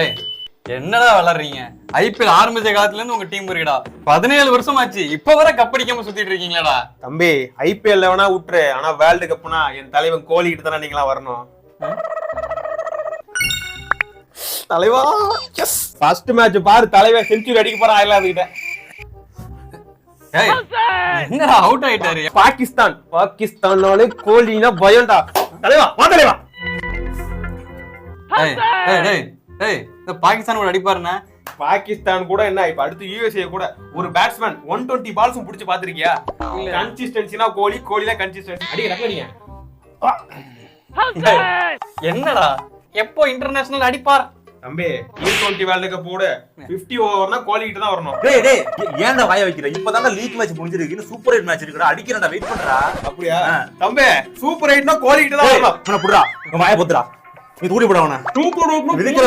ஏய் என்னடா வளர்றீங்க? ஐபிஎல் ஆரம்பிச்ச காலத்துல இருந்து உங்க டீம் இருக்குடா. 17 வருஷம் ஆச்சு, இப்ப வர கப்படிக்காம சுத்திட்டு இருக்கீங்களாடா? தம்பி ஐபிஎல் வேணா விட்டுரு, ஆனா வேர்ல்டு கப்னா என் தலைவன் கோலி கிட்ட தானே நீங்களா வரணும். தலைவா ஃபர்ஸ்ட் மேட்ச் பாரு, தலைவன் செஞ்சுரி அடிக்க போறான் அயர்லாந்து கிட்ட. ஏய் என்னடா அவுட் ஆயிட்டாரு? பாகிஸ்தானாலே கோலினா பயம்டா. தலைவா வா தலைவா. ஏய் ஏய் ஏய் ஏய் இந்த பாகிஸ்தான் கூட அடிப்பாருன்னா? பாகிஸ்தான் கூட என்ன, இப்ப அடுத்து யுஎஸ்ஏ கூட ஒரு பேட்ஸ்மேன் 120 பால்ஸும் புடிச்சு பாத்திருக்கியா? கன்சிஸ்டன்சினா கோலி, கோலினா கன்சிஸ்டன்சி. அடிக்க நீங்க என்னடா எப்போ இன்டர்நேஷனல் அடிப்பார்? தம்பி T20 வேர்ல்ட் கப் போட 50 ஓவர்னா கோலி கிட்ட தான் வரணும். டேய் டேய் ஏன்டா வாய வைக்கிற? இப்பதான்டா லீக் மேட்ச் முடிஞ்சிருக்கு, இன்னும் சூப்பர் 8 மேட்ச் இருக்குடா. அடிக்கிறேன்டா, வெயிட் பண்றா. அப்படியா தம்பி? சூப்பர் 8னா கோலி கிட்ட தான் வரணும். புடுறா, வாய பொத்துடா. நீ தூடி போடா அவன. சூப்பர் 8